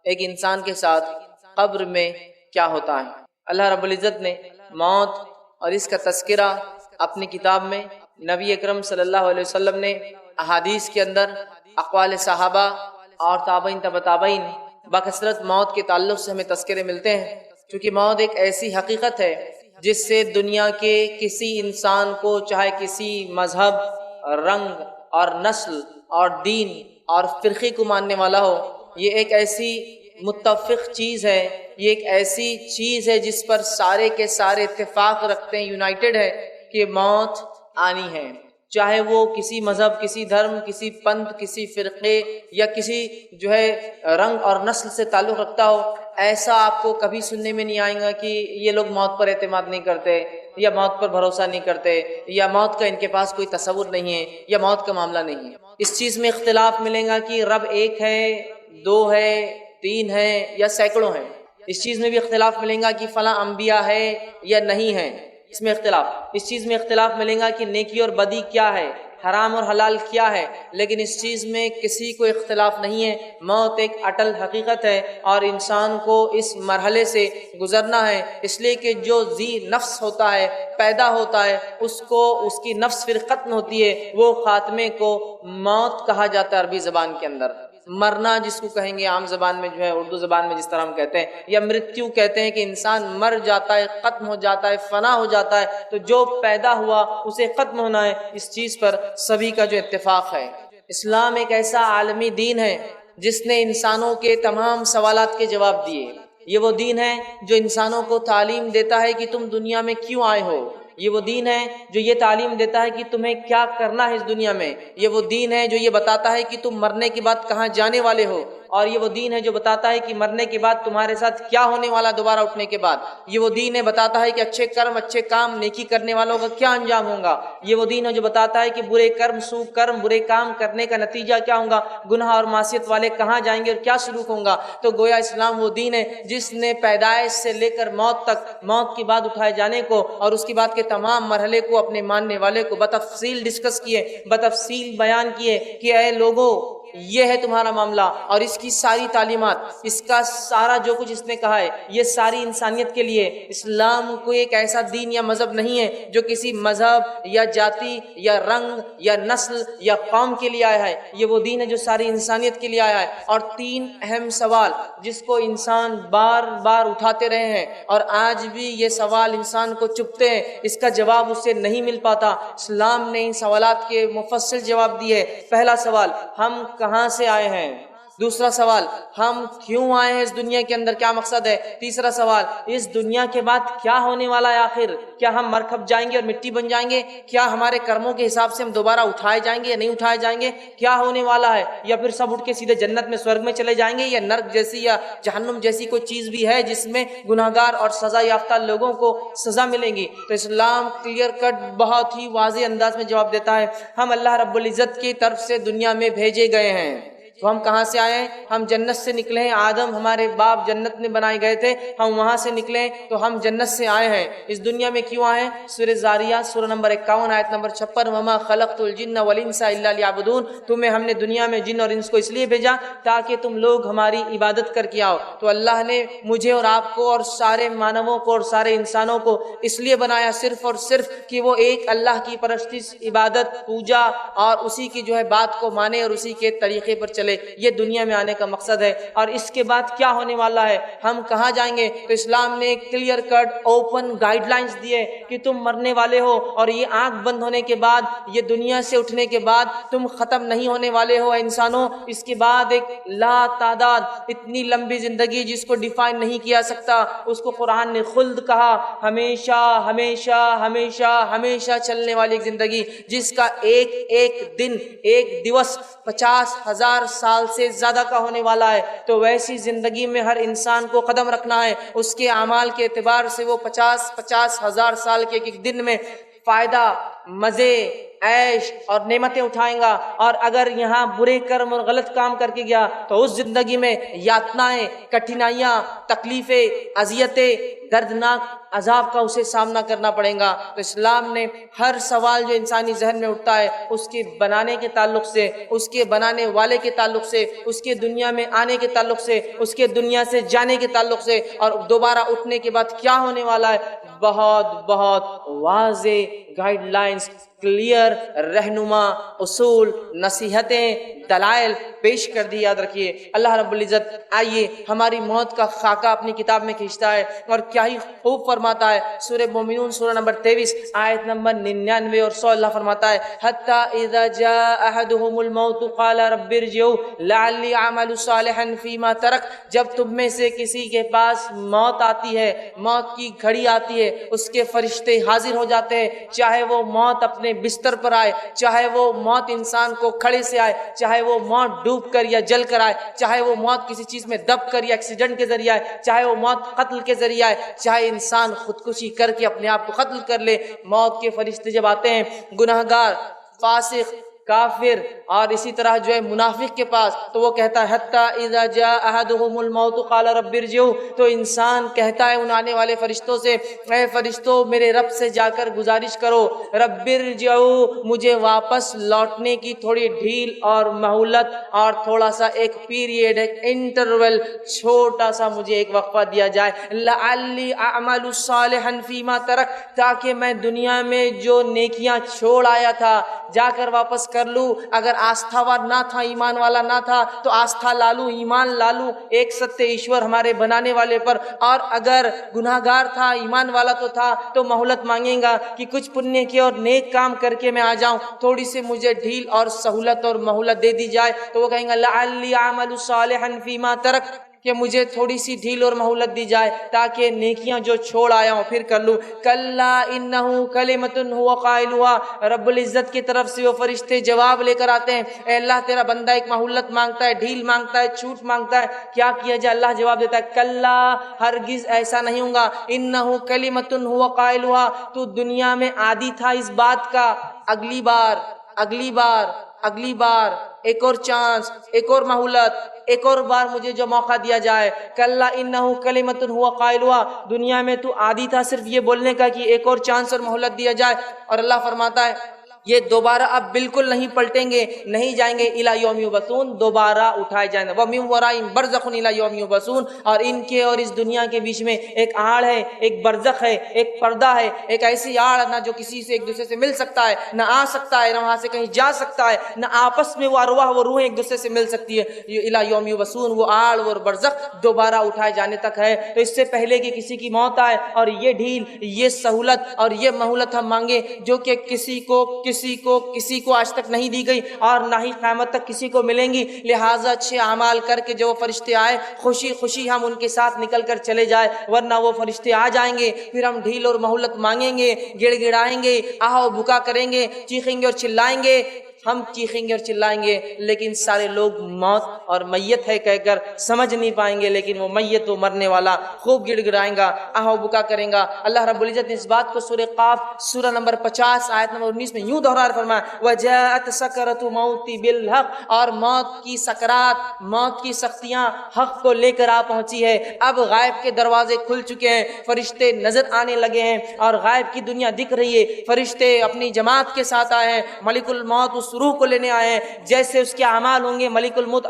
ایک انسان کے ساتھ قبر میں کیا ہوتا ہے۔ اللہ رب العزت نے موت اور اس کا تذکرہ اپنی کتاب میں، نبی اکرم صلی اللہ علیہ وسلم نے احادیث کے اندر، اقوال صحابہ اور تابعین تبع تابعین بکثرت موت کے تعلق سے ہمیں تذکرے ملتے ہیں، کیونکہ موت ایک ایسی حقیقت ہے جس سے دنیا کے کسی انسان کو، چاہے کسی مذہب، رنگ اور نسل اور دین اور فرقے کو ماننے والا ہو، یہ ایک ایسی متفق چیز ہے، یہ ایک ایسی چیز ہے جس پر سارے کے سارے اتفاق رکھتے ہیں، یونائٹڈ ہے کہ موت آنی ہے، چاہے وہ کسی مذہب، کسی دھرم، کسی پنتھ، کسی فرقے یا کسی رنگ اور نسل سے تعلق رکھتا ہو۔ ایسا آپ کو کبھی سننے میں نہیں آئے گا کہ یہ لوگ موت پر اعتماد نہیں کرتے، یا موت پر بھروسہ نہیں کرتے، یا موت کا ان کے پاس کوئی تصور نہیں ہے، یا موت کا معاملہ نہیں ہے۔ اس چیز میں اختلاف ملے گا کہ رب ایک ہے، دو ہے، تین ہے یا سینکڑوں ہیں۔ اس چیز میں بھی اختلاف ملے گا کہ فلاں انبیاء ہے یا نہیں ہے، اس میں اختلاف۔ اس چیز میں اختلاف ملے گا کہ نیکی اور بدی کیا ہے، حرام اور حلال کیا ہے، لیکن اس چیز میں کسی کو اختلاف نہیں ہے، موت ایک اٹل حقیقت ہے اور انسان کو اس مرحلے سے گزرنا ہے، اس لیے کہ جو ذی نفس ہوتا ہے، پیدا ہوتا ہے، اس کو اس کی نفس پھر ختم ہوتی ہے، وہ خاتمے کو موت کہا جاتا ہے عربی زبان کے اندر۔ مرنا جس کو کہیں گے عام زبان میں اردو زبان میں جس طرح ہم کہتے ہیں، یا مرتیو کہتے ہیں کہ انسان مر جاتا ہے، ختم ہو جاتا ہے، فنا ہو جاتا ہے، تو جو پیدا ہوا اسے ختم ہونا ہے، اس چیز پر سبھی کا جو اتفاق ہے۔ اسلام ایک ایسا عالمی دین ہے جس نے انسانوں کے تمام سوالات کے جواب دیے۔ یہ وہ دین ہے جو انسانوں کو تعلیم دیتا ہے کہ تم دنیا میں کیوں آئے ہو، یہ وہ دین ہے جو یہ تعلیم دیتا ہے کہ تمہیں کیا کرنا ہے اس دنیا میں، یہ وہ دین ہے جو یہ بتاتا ہے کہ تم مرنے کے بعد کہاں جانے والے ہو، اور یہ وہ دین ہے جو بتاتا ہے کہ مرنے کے بعد تمہارے ساتھ کیا ہونے والا دوبارہ اٹھنے کے بعد، یہ وہ دین ہے بتاتا ہے کہ اچھے کرم، اچھے کام، نیکی کرنے والوں کا کیا انجام ہوگا، یہ وہ دین ہے جو بتاتا ہے کہ برے کرم، سو کرم، برے کام کرنے کا نتیجہ کیا ہوگا، گناہ اور معصیت والے کہاں جائیں گے اور کیا سلوک ہوگا۔ تو گویا اسلام وہ دین ہے جس نے پیدائش سے لے کر موت تک، موت کے بعد اٹھائے جانے کو اور اس کے بعد کے تمام مرحلے کو اپنے ماننے والے کو بتفصیل ڈسکس کیے، بتفصیل بیان کیے کہ اے لوگوں، یہ ہے تمہارا معاملہ، اور اس کی ساری تعلیمات، اس کا سارا جو کچھ اس نے کہا ہے، یہ ساری انسانیت کے لیے۔ اسلام کوئی ایک ایسا دین یا مذہب نہیں ہے جو کسی مذہب یا جاتی یا رنگ یا نسل یا قوم کے لیے آیا ہے، یہ وہ دین ہے جو ساری انسانیت کے لیے آیا ہے۔ اور تین اہم سوال جس کو انسان بار بار اٹھاتے رہے ہیں اور آج بھی یہ سوال انسان کو چبھتے ہیں، اس کا جواب اسے نہیں مل پاتا، اسلام نے ان سوالات کے مفصل جواب دیے۔ پہلا سوال، ہم کہاں سے آئے ہیں؟ دوسرا سوال، ہم کیوں آئے ہیں اس دنیا کے اندر، کیا مقصد ہے؟ تیسرا سوال، اس دنیا کے بعد کیا ہونے والا ہے آخر؟ کیا ہم مر کھپ جائیں گے اور مٹی بن جائیں گے؟ کیا ہمارے کرموں کے حساب سے ہم دوبارہ اٹھائے جائیں گے یا نہیں اٹھائے جائیں گے؟ کیا ہونے والا ہے؟ یا پھر سب اٹھ کے سیدھے جنت میں، سورگ میں چلے جائیں گے، یا نرک جیسی یا جہنم جیسی کوئی چیز بھی ہے جس میں گناہگار اور سزا یافتہ لوگوں کو سزا ملے گی؟ تو اسلام کلیئر کٹ بہت ہی واضح انداز میں جواب دیتا ہے، ہم اللہ رب العزت کی طرف سے دنیا میں بھیجے گئے ہیں۔ تو ہم کہاں سے آئے ہیں؟ ہم جنت سے نکلے ہیں، آدم ہمارے باپ جنت میں بنائے گئے تھے، ہم وہاں سے نکلے تو ہم جنت سے آئے ہیں۔ اس دنیا میں کیوں آئے ہیں؟ سورہ زاریات سورہ نمبر 51 آیت نمبر 56، وما خلقت الجن والانس الا لیعبدون، تمہیں ہم نے دنیا میں جن اور انس کو اس لیے بھیجا تاکہ تم لوگ ہماری عبادت کر کے آؤ۔ تو اللہ نے مجھے اور آپ کو اور سارے مانووں کو اور سارے انسانوں کو اس لیے بنایا صرف اور صرف کہ وہ ایک اللہ کی پرستش، عبادت، پوجا اور اسی کی بات کو مانے اور اسی کے طریقے پر چلے، یہ دنیا میں آنے کا مقصد ہے۔ اور اس کے بعد کیا ہونے والا ہے، ہم کہاں جائیں گے؟ تو اسلام نے clear cut open guidelines دیے کہ تم مرنے والے ہو، اور یہ آنکھ بند ہونے کے بعد، یہ دنیا سے اٹھنے کے بعد تم ختم نہیں ہونے والے ہو انسانوں۔ اس کے بعد ایک لا تعداد اتنی لمبی زندگی جس کو ڈیفائن نہیں کیا سکتا، اس کو قرآن نے خلد کہا، ہمیشہ ہمیشہ ہمیشہ ہمیشہ چلنے والی ایک زندگی جس کا ایک ایک دن، ایک دیوس 50,000 سال سے زیادہ کا ہونے والا ہے۔ تو ویسی زندگی میں ہر انسان کو قدم رکھنا ہے، اس کے اعمال کے اعتبار سے وہ 50,000 سال کے ایک ایک دن میں فائدہ، مزے، عیش اور نعمتیں اٹھائیں گا، اور اگر یہاں برے کرم اور غلط کام کر کے گیا تو اس زندگی میں یاتنائیں، کٹھنائیاں، تکلیفیں، اذیتیں، دردناک عذاب کا اسے سامنا کرنا پڑے گا۔ تو اسلام نے ہر سوال جو انسانی ذہن میں اٹھتا ہے اس کے بنانے کے تعلق سے، اس کے بنانے والے کے تعلق سے، اس کے دنیا میں آنے کے تعلق سے، اس کے دنیا سے جانے کے تعلق سے، اور دوبارہ اٹھنے کے بعد کیا ہونے والا ہے، بہت واضح گائیڈ لائنز، کلیئر رہنما اصول، نصیحتیں، دلائل پیش کر دی۔ یاد رکھیے اللہ رب العزت آئیے ہماری موت کا خاکہ اپنی کتاب میں کھینچتا ہے، اور کیا ہی خوب فرماتا ہے۔ سورہ مومنون سورہ نمبر 23 آیت نمبر 99 اور 100 اللہ فرماتا ہے حتی اذا جاء احدهم الموت قال رب ارجعون لعلی اعمل صالحا فیما ترک۔ جب تم میں سے کسی کے پاس موت آتی ہے، موت کی گھڑی آتی ہے، اس کے فرشتے حاضر ہو جاتے ہیں، چاہے وہ موت اپنے بستر پر آئے، چاہے وہ موت انسان کو کھڑے سے آئے، چاہے وہ موت ڈوب کر یا جل کر آئے، چاہے وہ موت کسی چیز میں دب کر یا ایکسیڈنٹ کے ذریعے آئے، چاہے وہ موت قتل کے ذریعے آئے، چاہے انسان خودکشی کر کے اپنے آپ کو قتل کر لے، موت کے فرشتے جب آتے ہیں گناہگار، فاسق، کافر اور اسی طرح جو ہے منافق کے پاس، تو وہ کہتا ہے حتی اذا جاء احدهم الموت قال رب ارجعون، تو انسان کہتا ہے ان آنے والے فرشتوں سے اے فرشتوں میرے رب سے جا کر گزارش کرو، رب ارجعون مجھے واپس لوٹنے کی تھوڑی ڈھیل اور مہلت اور تھوڑا سا ایک پیریڈ، ایک انٹرول، چھوٹا سا مجھے ایک وقفہ دیا جائے، لعلی اعمل صالحا فیما ترک، تاکہ میں دنیا میں جو نیکیاں چھوڑ آیا تھا جا کر واپس کر لوں۔ اگر آستھاوار نہ تھا، ایمان والا نہ تھا، تو آستھا لالوں، ایمان لالوں ایک ستیہ ایشور ہمارے بنانے والے پر، اور اگر گناہگار تھا، ایمان والا تو تھا، تو مہلت مانگیں گا کہ کچھ پنیہ کے اور نیک کام کر کے میں آ جاؤں، تھوڑی سی مجھے ڈھیل اور سہولت اور مہلت دے دی جائے، تو وہ کہیں گا لعلی اعمل صالحا فیما ترک، کہ مجھے تھوڑی سی ڈھیل اور مہلت دی جائے تاکہ نیکیاں جو چھوڑ آیا ہوں پھر کر لوں۔ کلا انہ کلمۃ هو قائلها، رب العزت کی طرف سے وہ فرشتے جواب لے کر آتے ہیں، اے اللہ تیرا بندہ ایک مہلت مانگتا ہے، ڈھیل مانگتا ہے، چھوٹ مانگتا ہے، کیا کیا جائے؟ اللہ جواب دیتا ہے کلا، ہرگز ایسا نہیں ہوگا، انہ کلمۃ هو قائلها، تو دنیا میں عادی تھا اس بات کا، اگلی بار ایک اور چانس، ایک اور مہلت، ایک اور بار مجھے جو موقع دیا جائے۔ کلا انہ کلمۃ هو قائلها، دنیا میں تو عادی تھا صرف یہ بولنے کا کہ ایک اور چانس اور مہلت دیا جائے، اور اللہ فرماتا ہے یہ دوبارہ اب بالکل نہیں پلٹیں گے، نہیں جائیں گے الی یوم یبعثون، دوبارہ اٹھائے جائیں گے، وَمِن وَرَائِهِم بَرْزَخٌ الی یوم یبعثون، اور ان کے اور اس دنیا کے بیچ میں ایک آڑ ہے، ایک برزخ ہے، ایک پردہ ہے، ایک ایسی آڑ نہ جو کسی سے ایک دوسرے سے مل سکتا ہے، نہ آ سکتا ہے، نہ وہاں سے کہیں جا سکتا ہے، نہ آپس میں وہ ارواح، وہ روحیں ایک دوسرے سے مل سکتی ہے، الی یوم یبعثون، وہ آڑ اور برزخ دوبارہ اٹھائے جانے تک ہے۔ تو اس سے پہلے کہ کسی کی موت آئے اور یہ ڈھیل، یہ سہولت اور یہ مہلت ہم مانگے جو کہ کسی کو آج تک نہیں دی گئی اور نہ ہی قیامت تک کسی کو ملیں گی، لہٰذا اچھے اعمال کر کے جو فرشتے آئے خوشی خوشی ہم ان کے ساتھ نکل کر چلے جائے، ورنہ وہ فرشتے آ جائیں گے، پھر ہم ڈھیل اور مہلت مانگیں گے، گڑ گڑائیں گے، آہو بکا کریں گے، چیخیں گے اور چلائیں گے، ہم چیخیں گے اور چلائیں گے، لیکن سارے لوگ موت اور میت ہے کہہ کر سمجھ نہیں پائیں گے، لیکن وہ میت، وہ مرنے والا خوب گڑ گڑائیں گا، آہو بکا کریں گا۔ اللہ رب العزت نے اس بات کو سورہ قاف سورہ نمبر 50 آیت نمبر 19 میں یوں دہرا فرمایا وَجَاءَتْ سَكْرَةُ الْمَوْتِ بِالْحَقِّ، اور موت کی سکرات، موت کی سختیاں حق کو لے کر آ پہنچی ہے، اب غائب کے دروازے کھل چکے ہیں، فرشتے نظر آنے لگے ہیں اور غائب کی دنیا دکھ رہی ہے، فرشتے اپنی جماعت کے ساتھ آئے ہیں، ملک الموت اس روح کو لینے آئے ہیں، جیسے اس کے اعمال ہوں گے ملک الموت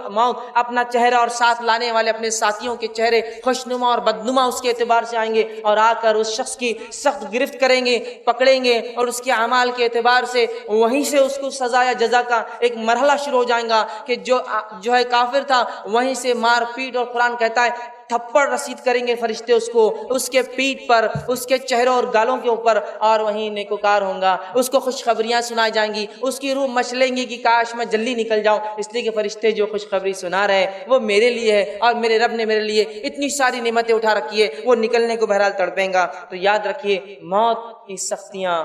اپنا چہرہ اور ساتھ لانے والے اپنے ساتھیوں کے چہرے خوشنما اور بدنما اس کے اعتبار سے آئیں گے، اور آ کر اس شخص کی سخت گرفت کریں گے، پکڑیں گے، اور اس کے اعمال کے اعتبار سے وہیں سے اس کو سزا یا جزا کا ایک مرحلہ شروع ہو جائے گا کہ جو ہے کافر تھا وہیں سے مار پیٹ، اور قرآن کہتا ہے تھپڑ رسید کریں گے فرشتے اس کو، اس کے پیٹ پر، اس کے چہروں اور گالوں کے اوپر، اور وہیں نیکوکار ہوں گا، اس کو خوشخبریاں سنائی جائیں گی، اس کی روح مچلیں گی کہ کاش میں جلدی نکل جاؤں، اس لیے کہ فرشتے جو خوشخبری سنا رہے ہیں وہ میرے لیے ہے، اور میرے رب نے میرے لیے اتنی ساری نعمتیں اٹھا رکھی ہے، وہ نکلنے کو بہرحال تڑپیں گا۔ تو یاد رکھیے موت کی سختیاں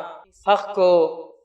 حق کو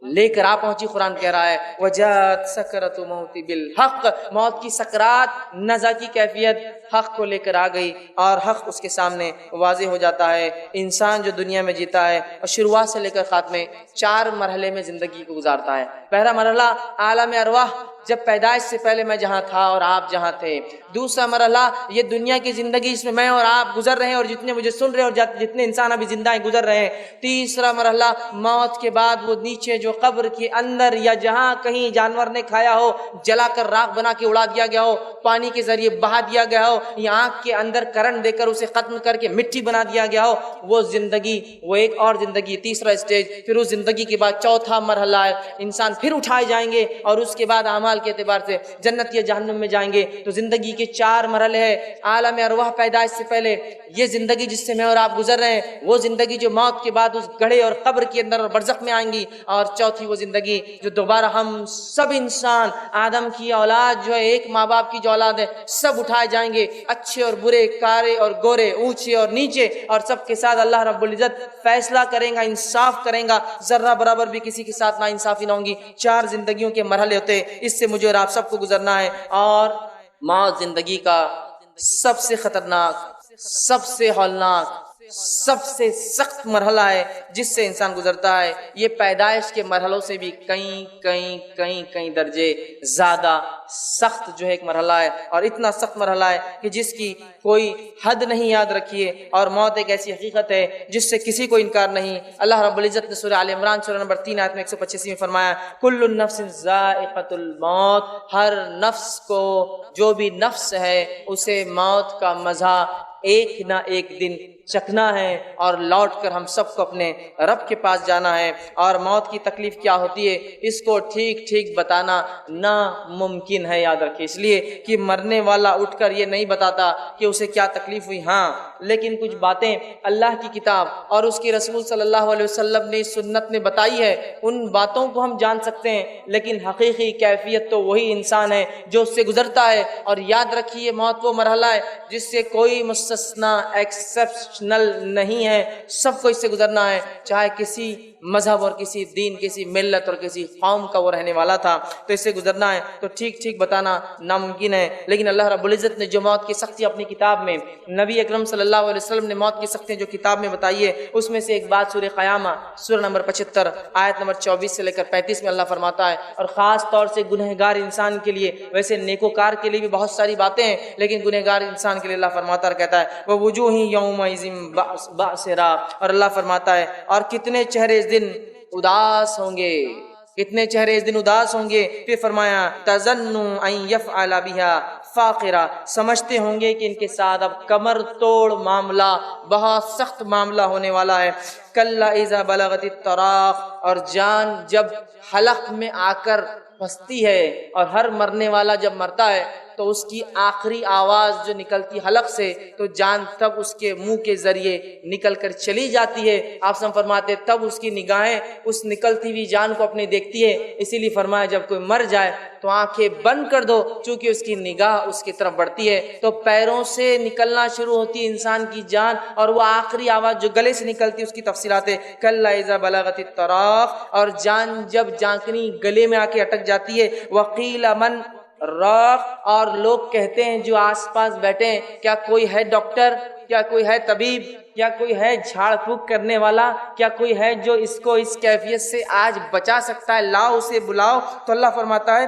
لے کر آ پہنچی۔ قرآن کہہ رہا ہے وجات سکرت موت بالحق، موت کی سکرات نزع کی کیفیت حق کو لے کر آ گئی اور حق اس کے سامنے واضح ہو جاتا ہے۔ انسان جو دنیا میں جیتا ہے اور شروعات سے لے کر خاتمے 4 مرحلے میں زندگی کو گزارتا ہے۔ پہلا مرحلہ عالم ارواح، جب پیدائش سے پہلے میں جہاں تھا اور آپ جہاں تھے۔ دوسرا مرحلہ یہ دنیا کی زندگی جس میں میں اور آپ گزر رہے ہیں اور جتنے مجھے سن رہے ہیں اور جتنے انسان ابھی زندہ ہیں گزر رہے ہیں۔ تیسرا مرحلہ موت کے بعد وہ نیچے جو قبر کے اندر یا جہاں کہیں جانور نے کھایا ہو، جلا کر راکھ بنا کے اڑا دیا گیا ہو، پانی کے ذریعے بہا دیا گیا ہو یا آنکھ کے اندر کرنٹ دے کر اسے ختم کر کے مٹی بنا دیا گیا ہو، وہ زندگی، وہ ایک اور زندگی، تیسرا اسٹیج۔ پھر اس زندگی کے بعد چوتھا مرحلہ ہے انسان پھر اٹھائے جائیں گے اور اس کے بعد اعمال کے اعتبار سے جنت یا جہنم میں جائیں گے۔ تو زندگی کے 4 مرحلے ہیں۔ عالم ارواح پیدائش سے پہلے یہ زندگی جس سے میں اور آپ گزر رہے ہیں، وہ زندگی جو موت کے بعد اس گڑھے اور قبر کے اندر اور برزخ میں آئیں گی، اور چوتھی وہ زندگی جو دوبارہ ہم سب انسان آدم کی اولاد جو ہے، ایک ماں باپ کی جو اولاد ہے، سب اٹھائے جائیں گے، اچھے اور برے، کارے اور گورے، اونچے اور نیچے، اور سب کے ساتھ اللہ رب العزت فیصلہ کرے گا، انصاف کرے گا، ذرہ برابر بھی کسی کے ساتھ ناانصافی نہ ہوں گی۔ 4 زندگیوں کے مرحلے ہوتے ہیں، اس سے مجھے اور آپ سب کو گزرنا ہے۔ اور موت زندگی کا سب سے خطرناک، سب سے ہولناک، سب سے سخت مرحلہ ہے جس سے انسان گزرتا ہے۔ یہ پیدائش کے مرحلوں سے بھی کئی درجے زیادہ سخت جو ہے ایک مرحلہ ہے، اور اتنا سخت مرحلہ ہے کہ جس کی کوئی حد نہیں یاد رکھیے۔ اور موت ایک ایسی حقیقت ہے جس سے کسی کو انکار نہیں۔ اللہ رب العزت نے سورہ آل عمران سورہ نمبر 3 آیت میں 185 میں فرمایا کل نفس ذائقۃ الموت، ہر نفس کو، جو بھی نفس ہے اسے موت کا مزہ ایک نہ ایک دن چکھنا ہے، اور لوٹ کر ہم سب کو اپنے رب کے پاس جانا ہے۔ اور موت کی تکلیف کیا ہوتی ہے اس کو ٹھیک ٹھیک بتانا ناممکن ہے، یاد رکھیں، اس لیے کہ مرنے والا اٹھ کر یہ نہیں بتاتا کہ اسے کیا تکلیف ہوئی، ہاں لیکن کچھ باتیں اللہ کی کتاب اور اس کے رسول صلی اللہ علیہ وسلم نے سنت نے بتائی ہے، ان باتوں کو ہم جان سکتے ہیں، لیکن حقیقی کیفیت تو وہی انسان ہے جو اس سے گزرتا ہے۔ اور یاد رکھیے موت وہ مرحلہ ہے جس سے کوئی مستثنا ایکسپشنل نہیں ہے، سب کو اس سے گزرنا ہے، چاہے کسی مذہب اور کسی دین، کسی ملت اور کسی قوم کا وہ رہنے والا تھا، تو اس سے گزرنا ہے۔ تو ٹھیک ٹھیک بتانا ناممکن ہے، لیکن اللہ رب العزت نے جو موت کی سختی اپنی کتاب میں، نبی اکرم صلی اللہ علیہ وسلم نے موت کی سختی جو کتاب میں بتائی ہے، اس میں سے ایک بات سورہ قیامہ سورہ نمبر 75 آیت نمبر 24 سے لے کر 35 میں اللہ فرماتا ہے، اور خاص طور سے گنہگار انسان کے لیے، ویسے نیکوکار کے لیے بھی بہت ساری باتیں ہیں، لیکن گنہگار انسان کے لیے اللہ فرماتا ہے، کہتا ہے وہ وجوہ یومئذ باسرا، اور اللہ فرماتا ہے اور کتنے چہرے اس دن اداس ہوں گے، کتنے چہرے اس دن اداس ہوں گے۔ پھر فرمایا تظن ان یفعل بها فاقرہ، سمجھتے ہوں گے کہ ان کے ساتھ اب کمر توڑ معاملہ، بہت سخت معاملہ ہونے والا ہے۔ کلا اذا بلغت التراق، اور جان جب حلق میں آ کر پھنستی ہے، اور ہر مرنے والا جب مرتا ہے تو اس کی آخری آواز جو نکلتی حلق سے، تو جان تب اس کے منہ کے ذریعے نکل کر چلی جاتی ہے۔ آپ سب فرماتے تب اس کی نگاہیں اس نکلتی ہوئی جان کو اپنے دیکھتی ہے، اسی لیے فرمایا جب کوئی مر جائے تو آنکھیں بند کر دو، چونکہ اس کی نگاہ اس کی طرف بڑھتی ہے۔ تو پیروں سے نکلنا شروع ہوتی ہے انسان کی جان، اور وہ آخری آواز جو گلے سے نکلتی ہے اس کی تفصیلات ہے کلا اذا بلغت التراق، اور جان جب جانکنی گلے میں آ کے اٹک جاتی ہے۔ وقیل من راق، اور لوگ کہتے ہیں جو آس پاس بیٹھے ہیں، کیا کوئی ہے ڈاکٹر، کیا کوئی ہے طبیب، کیا کوئی ہے جھاڑ پھونک کرنے والا، کیا کوئی ہے جو اس کو اس کیفیت سے آج بچا سکتا ہے، لاؤ اسے بلاؤ۔ تو اللہ فرماتا ہے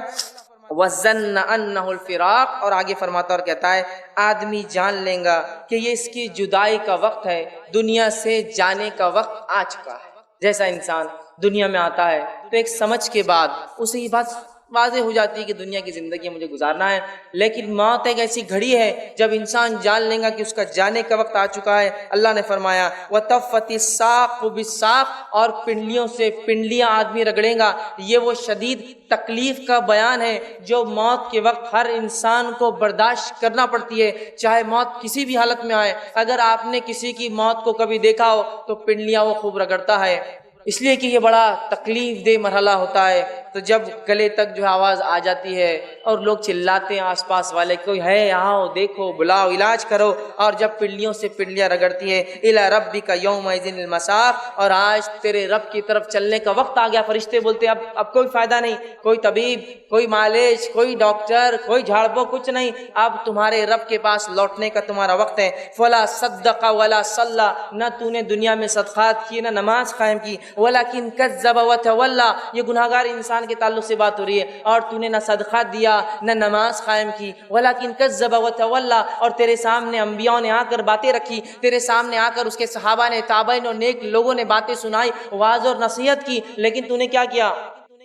وَظَنَّ أَنَّهُ الْفِرَاقُ، اور آگے فرماتا اور کہتا ہے آدمی جان لیں گا کہ یہ اس کی جدائی کا وقت ہے، دنیا سے جانے کا وقت آ چکا ہے۔ جیسا انسان دنیا میں آتا ہے تو ایک سمجھ کے بعد اسے یہ بات واضح ہو جاتی ہے کہ دنیا کی زندگی مجھے گزارنا ہے، لیکن موت ایک ایسی گھڑی ہے جب انسان جان لے گا کہ اس کا جانے کا وقت آ چکا ہے۔ اللہ نے فرمایا وَتَفَّتِ السَّاقُ بِالسَّاقِ، اور پنڈلیوں سے پنڈلیاں آدمی رگڑے گا۔ یہ وہ شدید تکلیف کا بیان ہے جو موت کے وقت ہر انسان کو برداشت کرنا پڑتی ہے، چاہے موت کسی بھی حالت میں آئے۔ اگر آپ نے کسی کی موت کو کبھی دیکھا ہو تو پنڈلیاں وہ خوب رگڑتا ہے، اس لیے کہ یہ بڑا تکلیف دہ مرحلہ ہوتا ہے. تو جب گلے تک جو آواز آ جاتی ہے اور لوگ چلاتے ہیں آس پاس والے، کوئی ہے آؤ دیکھو بلاؤ علاج کرو، اور جب پنڈلیوں سے پنڈلیاں رگڑتی ہے، الی ربک یومئذ المساق، اور آج تیرے رب کی طرف چلنے کا وقت آ گیا. فرشتے بولتے اب کوئی فائدہ نہیں، کوئی طبیب، کوئی معالج، کوئی ڈاکٹر، کوئی جھاڑ پھونک، کچھ نہیں، اب تمہارے رب کے پاس لوٹنے کا تمہارا وقت ہے. فلا صدق ولا صلی، نہ تو نے دنیا میں صدقات کیے نہ نماز قائم کی، ولکن کذب وتولی، یہ گناہگار انسان کے تعلق سے بات ہو رہی ہے، اور تو نے نہ صدقات دیا نہ نماز قائم کی. ولکن کذب وتولی، اور تیرے سامنے انبیاء نے آ کر باتیں رکھی، تیرے سامنے آ کر اس کے صحابہ نے، تابعین اور نیک لوگوں نے باتیں سنائی، واعظ اور نصیحت کی، لیکن تو نے کیا کیا؟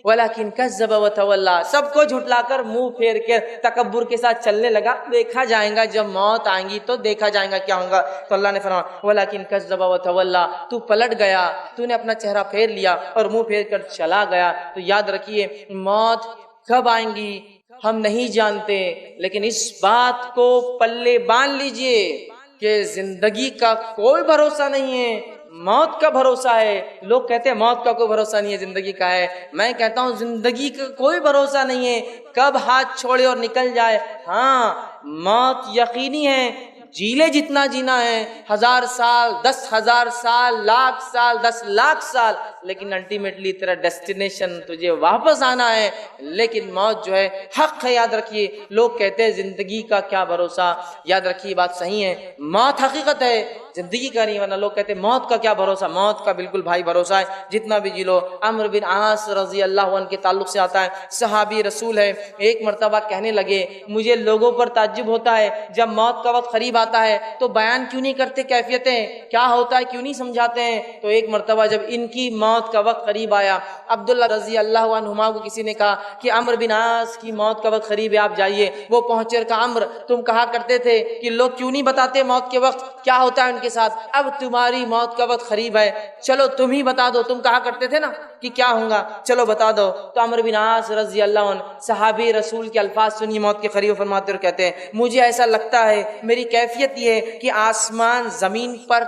ولیکن کذب وتولی، سب کو جھٹلا کر منہ پھیر کے تکبر کے ساتھ چلنے لگا. دیکھا جائے گا جب موت آئیں گی تو دیکھا جائے گا کیا ہوگا. تو اللہ نے فرمایا ولیکن کذب وتولی، تو پلٹ گیا، تو نے اپنا چہرہ پھیر لیا اور منہ پھیر کر چلا گیا. تو یاد رکھیے موت کب آئیں گی ہم نہیں جانتے، لیکن اس بات کو پلے باندھ لیجئے کہ زندگی کا کوئی بھروسہ نہیں ہے، موت کا بھروسہ ہے. لوگ کہتے ہیں موت کا کوئی بھروسہ نہیں ہے، زندگی کا ہے. میں کہتا ہوں زندگی کا کوئی بھروسہ نہیں ہے، کب ہاتھ چھوڑے اور نکل جائے. ہاں موت یقینی ہے، جی لے جتنا جینا ہے، 1000 سال، 10,000 سال، لاکھ سال، 10 لاکھ سال، لیکن الٹیمیٹلی تیرا ڈیسٹینیشن تجھے واپس آنا ہے. لیکن موت جو ہے حق ہے، یاد رکھیے. لوگ کہتے ہیں زندگی کا کیا بھروسہ، یاد رکھیے بات صحیح ہے، موت حقیقت ہے، زندگی کا نہیں. ورنہ لوگ کہتے ہیں موت کا کیا بھروسہ، موت کا بالکل بھائی بھروسہ ہے، جتنا بھی جی لو. عمرو بن عاص رضی اللہ عنہ کے تعلق سے آتا ہے، صحابی رسول ہے. ایک مرتبہ کہنے لگے مجھے لوگوں پر تعجب ہوتا ہے جب موت کا وقت قریب آتا ہے تو بیان کیوں نہیں کرتے کیفیتیں، کیا ہوتا ہے کیوں نہیں سمجھاتے ہیں. تو ایک مرتبہ جب ان کی موت کا وقت قریب آیا، عبداللہ رضی اللہ عنہما کو کسی نے کہا کہ عمرو بن عاص کی موت کا وقت قریب ہے، آپ جائیے. وہ پہنچے اور کہا عمرو تم کہا کرتے تھے کہ لوگ کیوں نہیں بتاتے موت کے وقت کیا ہوتا ہے ان کے ساتھ، اب تمہاری موت کا وقت قریب ہے، چلو تم ہی بتا دو. تم کہا کرتے تھے نا کہ کیا ہوگا، چلو بتا دو. تو عمرو بن عاص رضی اللہ عنہ صحابی رسول کے الفاظ سنی موت کے قریب، فرماتے اور کہتے ہیں مجھے ایسا لگتا ہے، میری کیفیت یہ ہے کہ آسمان زمین پر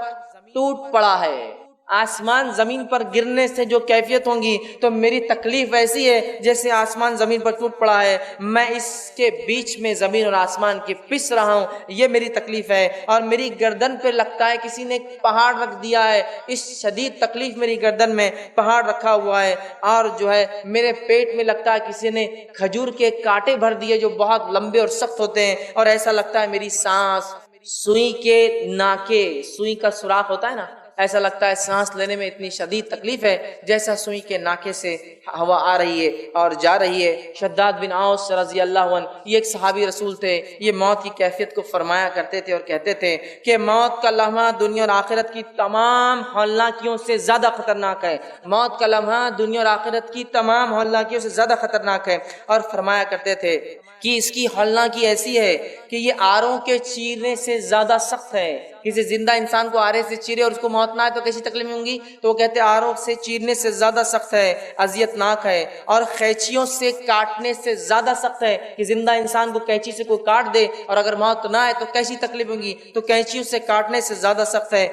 ٹوٹ پڑا ہے. آسمان زمین پر گرنے سے جو کیفیت ہوں گی تو میری تکلیف ایسی ہے جیسے آسمان زمین پر ٹوٹ پڑا ہے، میں اس کے بیچ میں زمین اور آسمان کے پس رہا ہوں، یہ میری تکلیف ہے. اور میری گردن پہ لگتا ہے کسی نے پہاڑ رکھ دیا ہے، اس شدید تکلیف میری گردن میں پہاڑ رکھا ہوا ہے. اور جو ہے میرے پیٹ میں لگتا ہے کسی نے کھجور کے کانٹے بھر دیے جو بہت لمبے اور سخت ہوتے ہیں. اور ایسا لگتا ہے میری سانس سوئی کے ناکے، سوئی کا سوراخ ہوتا ہے نا، ایسا لگتا ہے سانس لینے میں اتنی شدید تکلیف ہے جیسا سوئی کے ناکے سے ہوا آ رہی ہے اور جا رہی ہے. شداد بن اوس رضی اللہ عنہ یہ ایک صحابی رسول تھے، یہ موت کی کیفیت کو فرمایا کرتے تھے اور کہتے تھے کہ موت کا لمحہ دنیا اور آخرت کی تمام ہولناکیوں سے زیادہ خطرناک ہے. موت کا لمحہ دنیا اور آخرت کی تمام ہولناکیوں سے زیادہ خطرناک ہے. اور فرمایا کرتے تھے کہ اس کی ہولناکی ایسی ہے کہ یہ آروں کے چیرنے سے زیادہ سخت ہے. کسی زندہ انسان کو آرے سے چیرے اور اس کو موت نہ آئے تو کیسی تکلیف ہوں گی، تو وہ کہتے ہیں آروں سے چیرنے سے زیادہ سخت ہے، اذیت ناک ہے. اور قینچیوں سے کاٹنے سے زیادہ سخت ہے کہ زندہ انسان کو قینچی سے کوئی کاٹ دے اور اگر موت نہ آئے تو کیسی تکلیف ہوں گی، تو قینچیوں سے کاٹنے سے زیادہ سخت ہے.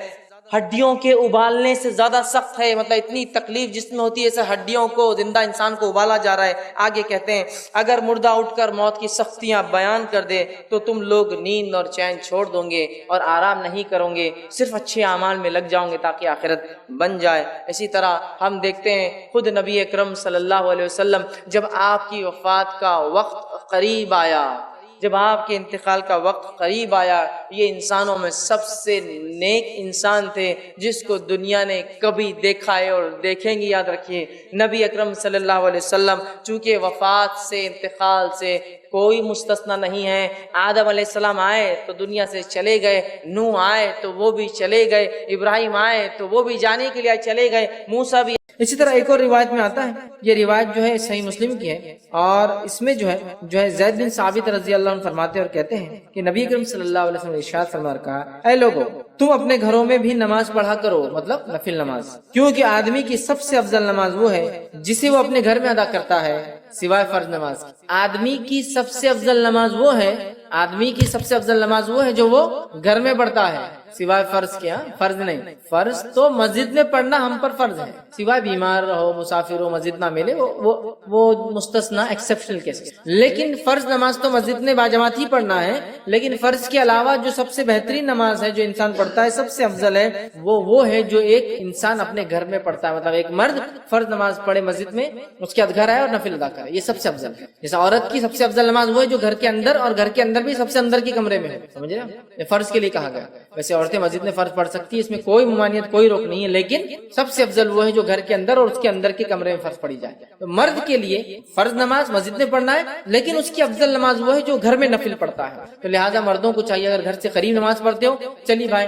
ہڈیوں کے ابالنے سے زیادہ سخت ہے، مطلب اتنی تکلیف جس میں ہوتی ہے جیسے ہڈیوں کو زندہ انسان کو ابالا جا رہا ہے. آگے کہتے ہیں اگر مردہ اٹھ کر موت کی سختیاں بیان کر دے تو تم لوگ نیند اور چین چھوڑ دو گے اور آرام نہیں کرو گے، صرف اچھے اعمال میں لگ جاؤ گے تاکہ آخرت بن جائے. اسی طرح ہم دیکھتے ہیں خود نبی اکرم صلی اللہ علیہ وسلم جب آپ کی وفات کا وقت قریب آیا، جب آپ کے انتقال کا وقت قریب آیا، یہ انسانوں میں سب سے نیک انسان تھے جس کو دنیا نے کبھی دیکھا ہے اور دیکھیں گی. یاد رکھیے نبی اکرم صلی اللہ علیہ وسلم چونکہ وفات سے، انتقال سے کوئی مستثنا نہیں ہے. آدم علیہ السلام آئے تو دنیا سے چلے گئے، نوح آئے تو وہ بھی چلے گئے، ابراہیم آئے تو وہ بھی جانے کے لیے چلے گئے، موسیٰ بھی. اسی طرح ایک اور روایت میں آتا ہے، یہ روایت جو ہے صحیح مسلم کی ہے، اور اس میں جو ہے زید بن ثابت رضی اللہ عنہ فرماتے اور کہتے ہیں کہ نبی کریم صلی اللہ علیہ وسلم نے ارشاد فرما کہا اے لوگو تم اپنے گھروں میں بھی نماز پڑھا کرو، مطلب نفل نماز، کیونکہ آدمی کی سب سے افضل نماز وہ ہے جسے وہ اپنے گھر میں ادا کرتا ہے سوائے فرض نماز. آدمی کی سب سے افضل نماز وہ ہے آدمی کی سب سے افضل نماز وہ ہے جو وہ گھر میں پڑھتا ہے سوائے فرض کے. فرض نہیں, فرض تو مسجد میں پڑھنا ہم پر فرض ہے, سوائے بیمار ہو, مسافر ہو, مسجد نہ ملے, وہ مستثنا ایکسیپشنل کیس. لیکن فرض نماز تو مسجد میں باجماعت ہی پڑھنا ہے. لیکن فرض کے علاوہ جو سب سے بہترین نماز ہے جو انسان پڑھتا ہے, سب سے افضل ہے, وہ ہے جو ایک انسان اپنے گھر میں پڑھتا ہے. مطلب ایک مرد فرض نماز پڑھے مسجد میں, اس کے بعد گھر آئے اور نفل ادا کرے, یہ سب سے افضل ہے. جیسے عورت کی سب سے افضل نماز وہ ہے جو گھر کے اندر, اور گھر کے اندر بھی سب سے اندر کے کمرے میں, سمجھ رہے ہیں, یہ فرض کے لیے کہا گیا. ویسے عورتیں مسجد میں فرض پڑھ سکتی ہے, اس میں کوئی ممانعت, کوئی روک نہیں ہے, لیکن سب سے افضل وہ ہے جو گھر کے اندر اور اس کے اندر کے کمرے میں فرض پڑھی جائے. تو مرد کے لیے فرض نماز مسجد میں پڑھنا ہے, لیکن اس کی افضل نماز وہ ہے جو گھر میں نفل پڑھتا ہے. تو لہٰذا مردوں کو چاہیے, اگر گھر سے قریب نماز پڑھتے ہو, چلیے بھائی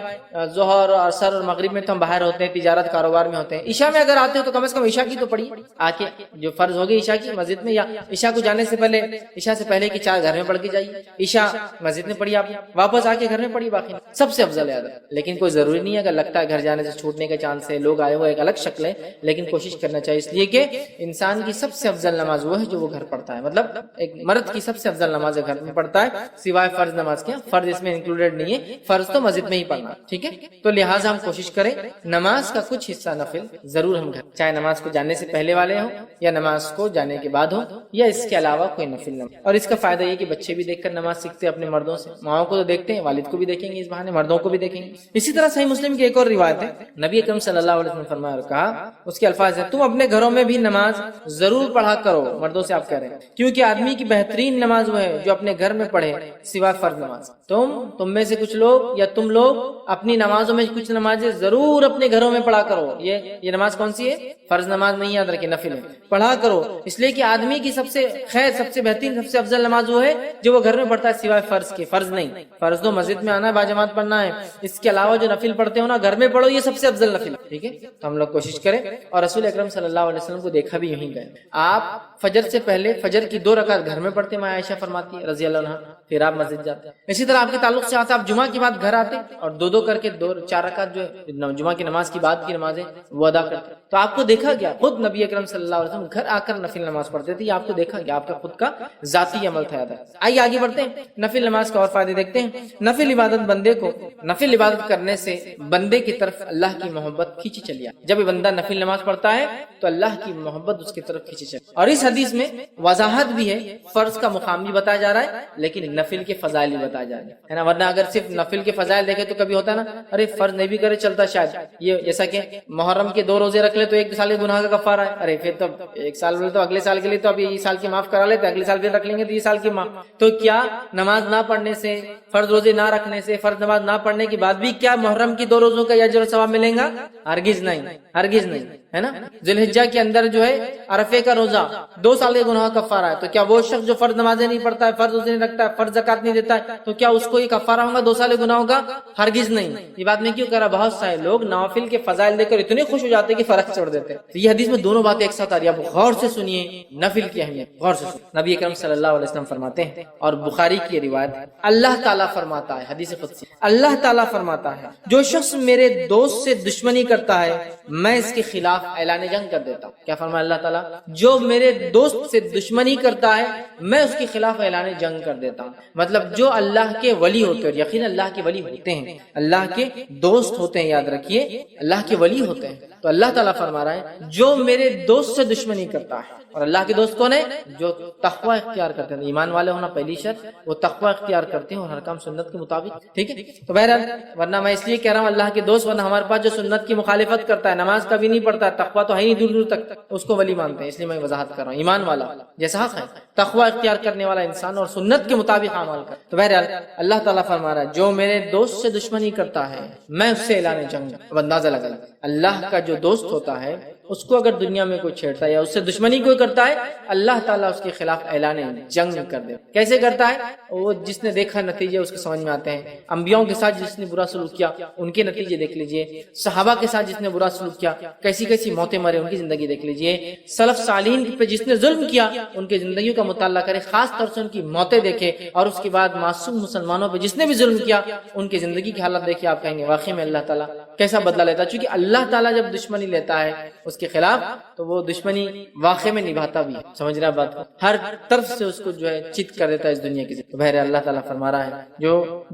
ظہر اور عصر اور مغرب میں تو ہم باہر ہوتے ہیں, تجارت کاروبار میں ہوتے ہیں, عشاء میں اگر آتے ہو تو کم از کم عشاء کی تو پڑھیے آ کے, جو فرض ہوگی عشاء کی مسجد میں, یا عشاء کو جانے سے پہلے, عشاء سے پہلے کی 4 گھر میں پڑھ کے جائیے, عشاء مسجد میں پڑھیے, آپ واپس آ کے گھر میں پڑھیے, باقی سب سے افضل ہے. لیکن کوئی ضروری نہیں ہے, اگر لگتا ہے گھر جانے سے چھوٹنے کا چانس ہے, لوگ آئے, وہ ایک الگ شکل ہے, لیکن کوشش کرنا چاہیے, اس لیے کہ انسان کی سب سے افضل نماز وہ ہے جو وہ گھر پڑھتا ہے. مطلب ایک مرد کی سب سے افضل نماز گھر میں پڑھتا ہے سوائے فرض نماز کے. فرض اس میں انکلوڈیڈ نہیں ہے, فرض تو مسجد میں ہی پڑھنا, ٹھیک ہے. تو لہٰذا ہم کوشش کریں نماز کا کچھ حصہ نفل ضرور ہم گھر, چاہے نماز کو جانے سے پہلے والے ہوں یا نماز کو جانے کے بعد ہو, یا اس کے علاوہ کوئی نفل نماز. اور اس کا فائدہ یہ کہ بچے بھی دیکھ کر نماز سیکھتے ہیں اپنے مردوں سے, ماؤں کو تو دیکھتے ہیں, والد کو بھی دیکھیں گے, اس بہانے مردوں کو بھی دیکھیں گے. اسی طرح صحیح مسلم کی ایک اور روایت ہے, نبی اکرم صلی اللہ علیہ وسلم نے فرمایا اور کہا, اس کے الفاظ ہیں, تم اپنے گھروں میں بھی نماز ضرور پڑھا کرو. مردوں سے آپ کہہ رہے ہیں, کیونکہ آدمی کی بہترین نماز وہ ہے جو اپنے گھر میں پڑھے سوائے فرض نماز. تم میں سے کچھ لوگ یا تم لوگ اپنی نمازوں میں کچھ نمازیں ضرور اپنے گھروں میں پڑھا کرو. یہ نماز کون سی ہے؟ فرض نماز نہیں, یاد رکھیں نفل ہے, پڑھا کرو. اس لیے کہ آدمی کی سب سے خیر, سب سے بہترین, سب سے افضل نماز وہ ہے جو وہ گھر میں پڑھتا ہے سوائے فرض کے. فرض نہیں, فرض تو مسجد میں آنا ہے, باجماعت پڑھنا ہے, اس کے علاوہ جو نفل پڑھتے ہو نا گھر میں پڑھو, یہ سب سے افضل نفل, ٹھیک ہے. تو ہم لوگ کوشش کریں. اور رسول اکرم صلی اللہ علیہ وسلم کو دیکھا بھی یہیں گئے, آپ فجر سے پہلے فجر کی 2 رکعت گھر میں پڑھتے, ماں عائشہ فرماتی ہے رضی اللہ عنہا, پھر آپ مسجد جاتے. اسی طرح آپ کے تعلق سے آتا, آپ جمعہ کی بات گھر آتے اور 2 کر کے 4 رکعت جو جمعہ کی نماز کی بعد کی نمازیں وہ ادا کرتے. تو آپ کو دیکھا گیا, خود نبی اکرم صلی اللہ علیہ وسلم گھر آ کر نفل نماز پڑھتے تھے, یہ آپ کو دیکھا گیا, آپ کا خود کا ذاتی عمل تھا. آئیے آگے بڑھتے ہیں, نفل نماز کا اور فائدے دیکھتے ہیں. نفل عبادت بندے کو, نفل عبادت کرنے سے بندے کی طرف اللہ کی محبت کھینچی چلی آتی. جب بندہ نفل نماز پڑھتا ہے تو اللہ کی محبت اس کی طرف کھینچی چلی. اور اس حدیث میں وضاحت بھی ہے, فرض کا مقام بھی بتایا جا رہا ہے, لیکن نفل کے فضائل بھی بتایا جا رہا ہے نا. ورنہ اگر صرف نفل کے فضائل دیکھے تو کبھی ہوتا نا, ارے فرض نہیں بھی کرے چلتا شاید, یہ جیسا کہ محرم کے 2 روزے رکھ لے تو 1 سال کے گناہ کا کفارہ ہے, ارے پھر تو 1 سال بولے تو اگلے سال کے لیے تو اب یہ سال کی معاف کرا لیتے, اگلے سال پھر رکھ لیں گے تو یہ سال کی معاف. تو کیا نماز نہ پڑھنے سے, فرض روزے نہ رکھنے سے, فرض نماز نہ پڑھنے کے بعد بھی کیا محرم کی 2 روزوں کا اجر و ثواب ملیں گا؟ ہرگز نہیں, ہرگز نہیں, ہے نا. ذی الحجہ کے اندر جو ہے عرفے کا روزہ 2 سال کے گناہ کا کفارہ ہے. تو کیا وہ شخص جو فرض نمازیں نہیں پڑھتا ہے, فرض روزے نہیں رکھتا ہے, فرض زکات نہیں دیتا ہے, تو کیا اس کو یہ کفارہ ہوگا 2 سال کے گناہوں کا؟ ہرگز نہیں. یہ بات میں کیوں کہہ رہا, بہت سارے لوگ نوافل کے فضائل دیکھ کر اتنے خوش ہو جاتے ہیں کہ فرق چھوڑ دیتے ہیں. تو یہ حدیث میں دونوں باتیں ایک ساتھ آ رہی ہیں, آپ غور سے سنیے نفل کی اہمیت, غور سے سنیے. نبی اکرم صلی اللہ علیہ وسلم فرماتے ہیں, اور بخاری کی روایت, اللہ تعالیٰ فرماتا ہے, حدیث قدسی, اللہ تعالیٰ فرماتا ہے, جو شخص میرے دوست سے دشمنی کرتا ہے میں اس کے خلاف اعلان جنگ کر دیتا ہوں. کیا فرمایا اللہ تعالیٰ, جو میرے دوست سے دشمنی کرتا ہے میں اس کے خلاف اعلان جنگ کر دیتا ہوں. مطلب جو اللہ کے ولی ہوتے ہیں, یقین اللہ کے ولی ہوتے ہیں, اللہ کے دوست ہوتے ہیں, یاد رکھیے اللہ کے ولی ہوتے ہیں. تو اللہ تعالیٰ فرما رہا ہے جو میرے دوست سے دشمنی کرتا ہے, اور اللہ کے دوست کون ہے؟ جو تقوی اختیار کرتے ہیں. ایمان والے ہونا پہلی شرط, وہ تقوی اختیار کرتے ہیں اور ہر کام سنت کے مطابق, ٹھیک ہے. تو بہرحال ورنہ میں اس لیے کہہ رہا ہوں اللہ کے دوست, ورنہ ہمارے پاس جو سنت کی مخالفت کرتا ہے, نماز کبھی نہیں پڑھتا ہے, تقوی تو ہے ہی دور دور تک, اس کو ولی مانتے ہیں. اس لیے میں وضاحت کر رہا ہوں, ایمان والا جیسا حق ہے, تقوی اختیار کرنے والا انسان اور سنت کے مطابق عمل کر. تو بہرحال اللہ تعالیٰ فرما رہا ہے جو میرے دوست سے دشمنی کرتا ہے میں اس سے اعلان جنگ. اب اندازہ لگا, اللہ کا جو دوست ہوتا ہے اس کو اگر دنیا میں کوئی چھیڑتا ہے یا اس سے دشمنی کوئی کرتا ہے, اللہ تعالیٰ اس کے خلاف اعلان جنگ کر دے. کیسے کرتا ہے؟ وہ جس نے دیکھا نتیجے اس کے سمجھ میں آتے ہیں. انبیاؤں کے ساتھ جس نے برا سلوک کیا ان کے نتیجے دیکھ لیجئے, صحابہ کے ساتھ جس نے برا سلوک کیا کیسی کیسی موتیں مرے ان کی زندگی دیکھ لیجئے, سلف صالحین پہ جس نے ظلم کیا ان کی زندگیوں کا مطالعہ کرے, خاص طور سے ان کی موتیں دیکھے, اور اس کے بعد معصوم مسلمانوں پہ جس نے بھی ظلم کیا ان کی زندگی کی حالت دیکھے, آپ کہیں گے واقعی میں اللہ تعالیٰ کیسا بدلہ لیتا ہے؟ چونکہ اللہ تعالیٰ جب دشمنی لیتا ہے اس کے خلاف تو وہ دشمنی واقع میں نبھاتا بھی ہے. سمجھ رہا بات کو؟ ہر طرف سے اس کو جو ہے چت کر دیتا ہے اس دنیا کی. بہر اللہ تعالیٰ فرما رہا ہے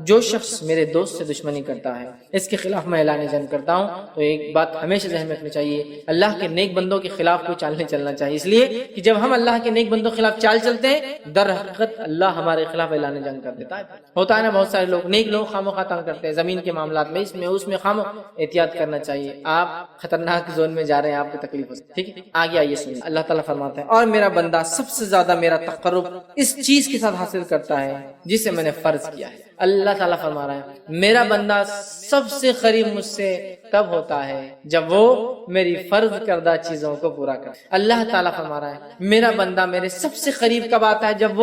جو شخص میرے دوست سے دشمنی کرتا ہے اس کے خلاف میں اعلان جنگ کرتا ہوں. تو ایک بات ہمیشہ ذہن میں رکھنی چاہیے، اللہ کے نیک بندوں کے خلاف کوئی چال نہیں چلنا چاہیے، اس لیے کہ جب ہم اللہ کے نیک بندوں کے خلاف چال چلتے ہیں در حقیقت اللہ ہمارے خلاف اعلان جنگ کر دیتا ہے. ہوتا ہے نا بہت سارے لوگ نیک لوگ خواہ تنگ کرتے ہیں زمین کے معاملات میں، اس میں احتیاط کرنا چاہیے. آپ خطرناک زون میں جا رہے ہیں، آپ کو تکلیف ہو سکتی ہے. ٹھیک ہے، آگے آئیے سنیے. اللہ تعالیٰ فرماتا ہے اور میرا بندہ سب سے زیادہ میرا تقرب اس چیز کے ساتھ حاصل کرتا ہے جسے میں نے فرض کیا ہے. اللہ تعالیٰ فرما رہا ہے میرا بندہ سب سے قریب مجھ سے تب ہوتا ہے جب وہ میری فرض کردہ چیزوں کو پورا کرے. اللہ تعالیٰ فرما رہا ہے میرا بندہ میرے سب سے قریب کب آتا ہے؟ جب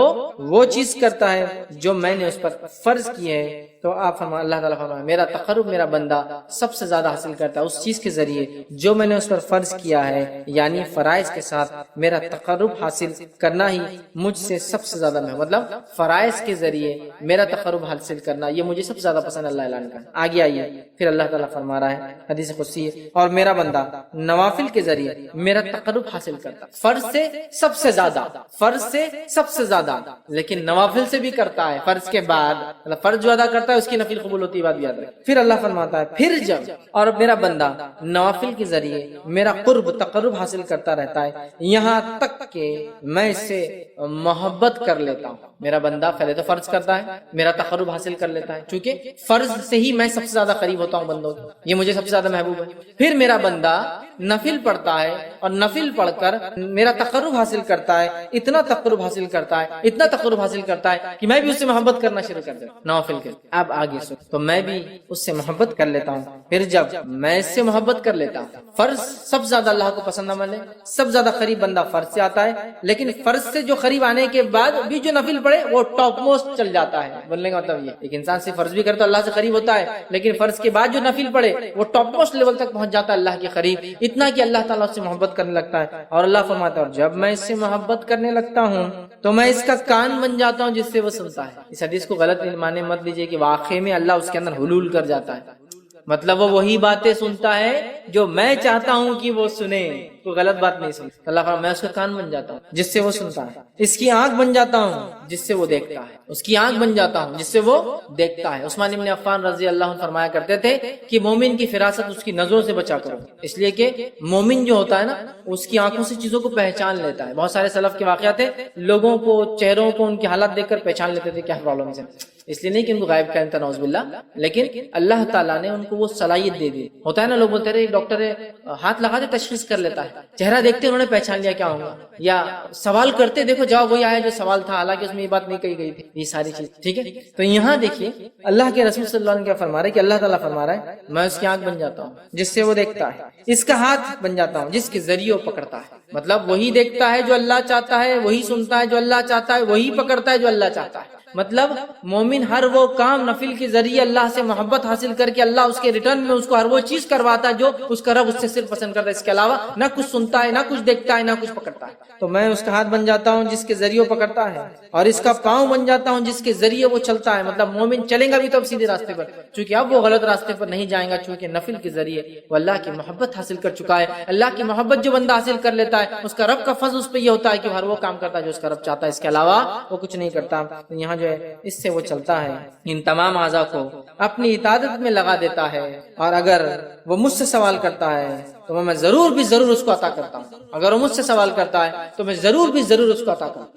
وہ چیز کرتا ہے جو میں نے اس پر فرض کی ہے. تو آپ فرما اللہ تعالیٰ فرما میرا تقرب میرا بندہ سب سے زیادہ حاصل کرتا ہے اس چیز کے ذریعے جو میں نے اس پر فرض کیا ہے، یعنی فرائض کے ساتھ میرا تقرب حاصل کرنا ہی مجھ سے سب سے زیادہ میں، مطلب فرائض کے ذریعے میرا تقرب حاصل کرنا یہ مجھے سب سے زیادہ پسند اللہ اعلان کا. آگے آئیے پھر اللہ تعالیٰ فرما رہا ہے حدیث قدسی ہے اور میرا بندہ نوافل کے ذریعے میرا تقرب حاصل کرتا، فرض سے سب سے زیادہ، لیکن نوافل سے بھی کرتا ہے فرض کے بعد، مطلب فرض جو ادا کرتا ہے اس کی نفل قبول ہوتی ہے، بات یاد رکھیں. پھر اللہ فرماتا ہے پھر جب اور میرا بندہ نوافل کے ذریعے میرا تقرب حاصل کرتا رہتا ہے یہاں تک کہ میں اس سے محبت کر لیتا ہوں. میرا بندہ پہلے تو فرض کرتا ہے، میرا تقرب حاصل کر لیتا ہے، چونکہ فرض سے ہی میں سب سے زیادہ قریب ہوتا ہوں بندوں کو، یہ مجھے سب سے زیادہ محبوب ہے. پھر میرا بندہ نفل پڑھتا ہے اور نفل پڑھ کر میرا تقرب حاصل کرتا ہے، اتنا تقرب حاصل کرتا ہے کہ میں بھی اس سے محبت کرنا شروع کر دیتا ہوں نوافل کے. اب آگے سن، تو میں بھی اس سے محبت کر لیتا ہوں. پھر جب میں اس سے محبت کر لیتا ہوں، فرض سب سے زیادہ اللہ کو پسند عمل ہے، سب زیادہ قریب بندہ فرض سے آتا ہے، لیکن فرض سے جو قریب آنے کے بعد بھی جو نفل پڑھے وہ ٹاپ موسٹ چل جاتا ہے. بولنے کا مطلب یہ ایک انسان سے فرض بھی کرتا ہے اللہ سے قریب ہوتا ہے، لیکن فرض کے بعد جو نفل پڑھے وہ ٹاپ موسٹ لیول تک پہنچ جاتا ہے اللہ کے قریب، اتنا کہ اللہ تعالیٰ اس سے محبت کرنے لگتا ہے. اور اللہ فرماتا ہے اور جب میں اس سے محبت کرنے لگتا ہوں تو میں اس کا کان بن جاتا ہوں جس سے وہ سنتا ہے. اس حدیث کو غلط معنی مت لیجیے کہ واقعی میں اللہ اس کے اندر حلول کر جاتا ہے، مطلب وہ وہی باتیں سنتا ہے جو میں چاہتا ہوں کہ وہ سنے، کوئی غلط بات نہیں سنتا. اللہ فرماتا میں اس کا کان بن جاتا ہوں جس سے وہ سنتا ہے، اس کی آنکھ بن جاتا ہوں جس سے وہ دیکھتا ہے، اس کی آنکھ بن جاتا ہوں جس سے وہ دیکھتا ہے. عثمان بن عفان رضی اللہ عنہ فرمایا کرتے تھے کہ مومن کی فراست اس کی نظروں سے بچا کرو، اس لیے کہ مومن جو ہوتا ہے نا اس کی آنکھوں سے چیزوں کو پہچان لیتا ہے. بہت سارے سلف کے واقعات ہیں، لوگوں کو چہروں کو ان کے حالات دیکھ کر پہچان لیتے تھے کیا پرابلم ہے، اس لیے نہیں کہ ان کو غائب کرتا نعوذ باللہ، لیکن اللہ تعالیٰ نے ان کو وہ صلاحیت دے دی. ہوتا ہے نا لوگ بولتے رہے ڈاکٹر ہاتھ لگا دے تشخیص کر لیتا ہے، چہرہ دیکھتے انہوں نے پہچان لیا کیا ہوگا، یا سوال کرتے دیکھو جواب وہی آیا جو سوال تھا، حالانکہ اس میں یہ بات نہیں کہی گئی تھی. یہ ساری چیز ٹھیک ہے. تو یہاں دیکھیے اللہ کے رسول صلی اللہ علیہ وسلم کیا فرما رہے ہیں کہ اللہ تعالیٰ فرما رہا ہے میں اس کی آنکھ بن جاتا ہوں جس سے وہ دیکھتا ہے، اس کا ہاتھ بن جاتا ہوں جس کے ذریعے وہ پکڑتا ہے. مطلب وہی دیکھتا ہے جو اللہ چاہتا ہے، وہی سنتا ہے جو اللہ چاہتا ہے، وہی پکڑتا ہے جو اللہ چاہتا ہے. مطلب مومن ہر وہ کام نفل کے ذریعے اللہ سے محبت حاصل کر کے اللہ اس کے ریٹرن میں اس کو ہر وہ چیز کرواتا ہے جو اس کا رب اس سے صرف پسند کرتا ہے، اس کے علاوہ نہ کچھ سنتا ہے، نہ کچھ دیکھتا ہے، نہ کچھ پکڑتا ہے. تو میں اس کا ہاتھ بن جاتا ہوں جس کے ذریعے وہ پکڑتا ہے، اور اس کا پاؤں بن جاتا ہوں جس کے ذریعے وہ چلتا ہے. مطلب مومن چلے گا بھی تو اب سیدھے راستے پر، چونکہ اب وہ غلط راستے پر نہیں جائے گا، چونکہ نفل کے ذریعے وہ اللہ کی محبت حاصل کر چکا ہے. اللہ کی محبت جو بندہ حاصل کر لیتا ہے اس کا رب کا فضل اس پہ یہ ہوتا ہے کہ ہر وہ کام کرتا ہے جو اس کا رب چاہتا ہے، اس کے علاوہ وہ کچھ نہیں کرتا. یہاں جو ہے اس سے وہ چلتا ہے، ان تمام اعضاء کو اپنی اطاعت میں لگا دیتا ہے، اور اگر وہ مجھ سے سوال کرتا ہے تو میں ضرور اس کو عطا کرتا ہوں. اگر وہ مجھ سے سوال کرتا ہے تو میں ضرور اس کو عطا کرتا ہوں.